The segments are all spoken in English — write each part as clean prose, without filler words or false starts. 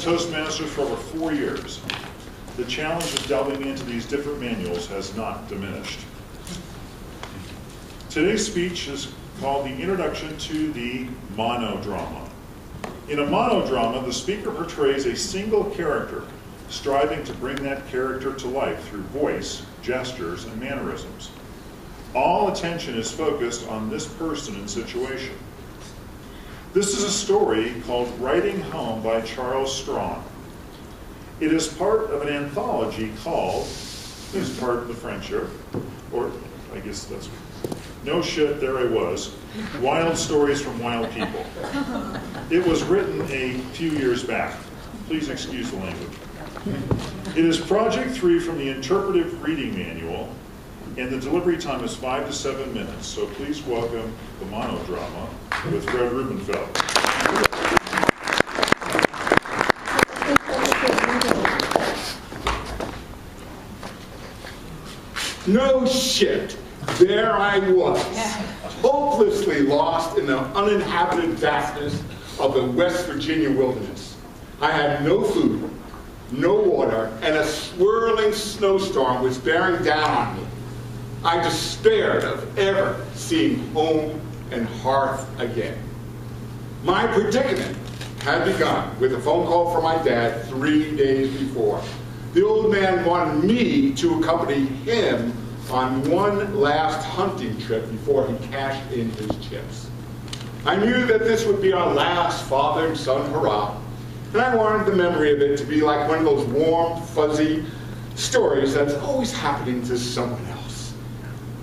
Toastmasters for over 4 years. The challenge of delving into these different manuals has not diminished. Today's speech is called The Introduction to the Monodrama. In a monodrama, the speaker portrays a single character, striving to bring that character to life through voice, gestures, and mannerisms. All attention is focused on this person and situation. This is a story called Writing Home by Charles Strawn. It is part of an anthology called, is part of the French here, or I guess that's, no shit, there I was, Wild Stories from Wild People. It was written a few years back. Please excuse the language. It is Project 3 from the Interpretive Reading Manual, and the delivery time is 5 to 7 minutes. So please welcome the monodrama with Fred RubinFeld. No shit. There I was, hopelessly lost in the uninhabited vastness of the West Virginia wilderness. I had no food, no water, and a swirling snowstorm was bearing down on me. I despaired of ever seeing home and hearth again. My predicament had begun with a phone call from my dad 3 days before. The old man wanted me to accompany him on one last hunting trip before he cashed in his chips. I knew that this would be our last father and son hurrah, and I wanted the memory of it to be like one of those warm, fuzzy stories that's always happening to someone else.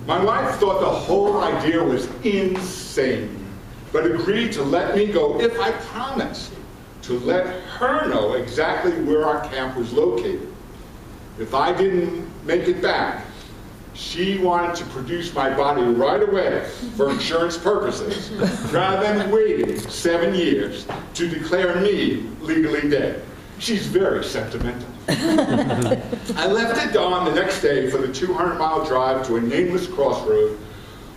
My wife thought the whole idea was insane, but agreed to let me go if I promised to let her know exactly where our camp was located. If I didn't make it back, she wanted to produce my body right away for insurance purposes, rather than waiting 7 years to declare me legally dead. She's very sentimental. I left at dawn the next day for the 200-mile drive to a nameless crossroad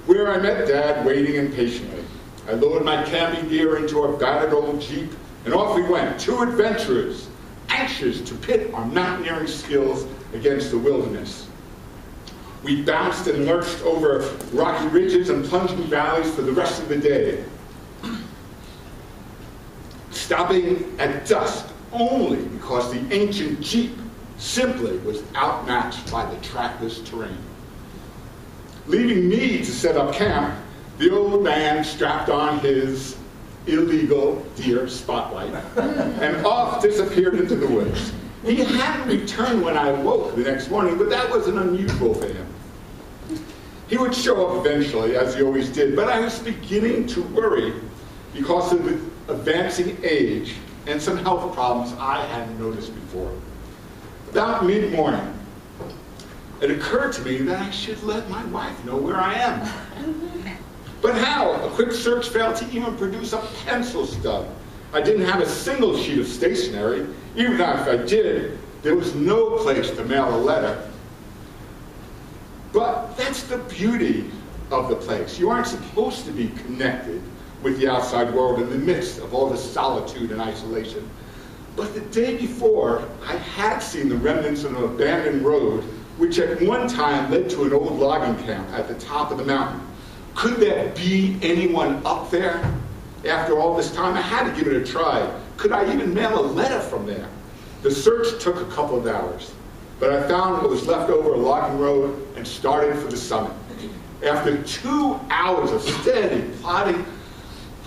where I met Dad waiting impatiently. I loaded my camping gear into a battered old Jeep, and off we went, two adventurers, anxious to pit our mountaineering skills against the wilderness. We bounced and lurched over rocky ridges and plunging valleys for the rest of the day, stopping at dusk only because the ancient Jeep simply was outmatched by the trackless terrain. Leaving me to set up camp, the old man strapped on his illegal deer spotlight and off disappeared into the woods. He hadn't returned when I woke the next morning, but that wasn't unusual for him. He would show up eventually, as he always did, but I was beginning to worry because of the advancing age and some health problems I hadn't noticed before. About mid-morning, it occurred to me that I should let my wife know where I am. But how? A quick search failed to even produce a pencil stub. I didn't have a single sheet of stationery. Even if I did, there was no place to mail a letter. But that's the beauty of the place. You aren't supposed to be connected with the outside world in the midst of all the solitude and isolation. But the day before, I had seen the remnants of an abandoned road, which at one time led to an old logging camp at the top of the mountain. Could there be anyone up there? After all this time, I had to give it a try. Could I even mail a letter from there? The search took a couple of hours, but I found what was left over a logging road and started for the summit. After 2 hours of steady plodding,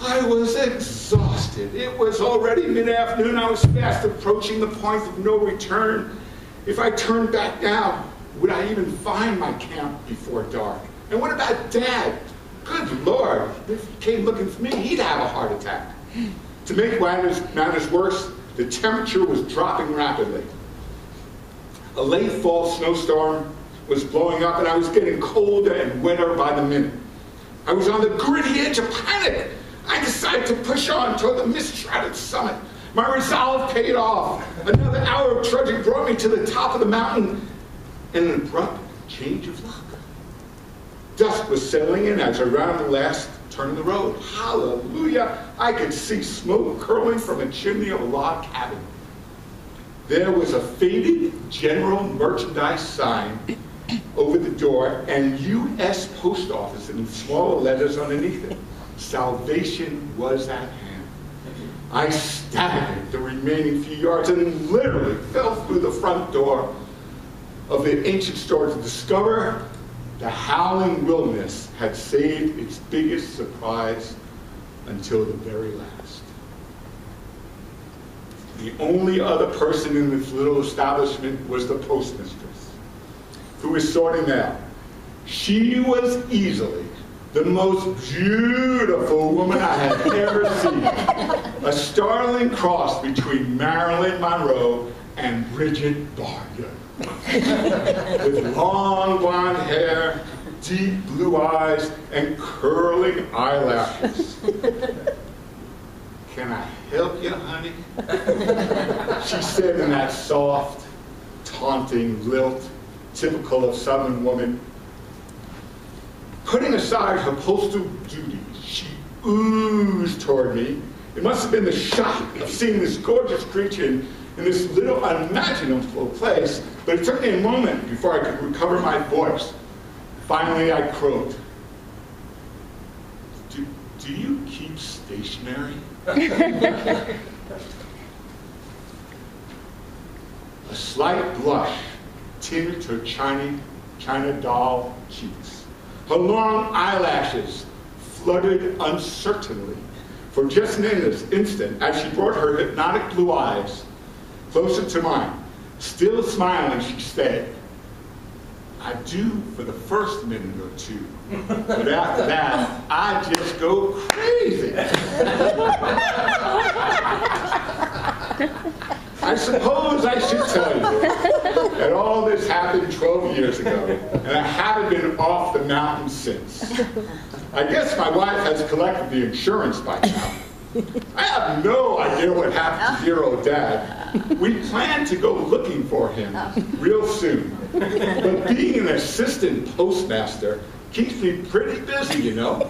I was exhausted. It was already mid-afternoon. I was fast approaching the point of no return. If I turned back now, would I even find my camp before dark? And what about Dad? Good Lord, if he came looking for me, he'd have a heart attack. To make matters worse, the temperature was dropping rapidly. A late fall snowstorm was blowing up, and I was getting colder and wetter by the minute. I was on the gritty edge of panic. I decided to push on toward the mist-shrouded summit. My resolve paid off. Another hour of trudging brought me to the top of the mountain, and an abrupt change of luck. Dusk was settling in as I rounded the last turn of the road. Hallelujah! I could see smoke curling from a chimney of a log cabin. there was a faded general merchandise sign over the door and U.S. Post Office in smaller letters underneath it. Salvation was at hand. I staggered the remaining few yards and literally fell through the front door of the ancient store to discover the howling wilderness had saved its biggest surprise until the very last. The only other person in this little establishment was the postmistress, who was sorting mail. She was easily the most beautiful woman I had ever seen. A startling cross between Marilyn Monroe and Bridget Bardot. With long blonde hair, deep blue eyes, and curling eyelashes. "Can I help you, honey?" she said in that soft, taunting lilt typical of Southern woman. Putting aside her postal duties, she oozed toward me. It must have been the shock of seeing this gorgeous creature in this little unimaginable place, but it took me a moment before I could recover my voice. Finally, I croaked. Do you keep stationery?" A slight blush tinged her china doll cheeks. Her long eyelashes fluttered uncertainly for just an instant as she brought her hypnotic blue eyes closer to mine. Still smiling, she said, "I do for the first minute or two, but after that, I just go crazy." I suppose I should tell you that all this happened 12 years ago, and I haven't been off the mountain since. I guess my wife has collected the insurance by now. I have no idea what happened to dear old Dad. We plan to go looking for him real soon. But being an assistant postmaster keeps me pretty busy, you know.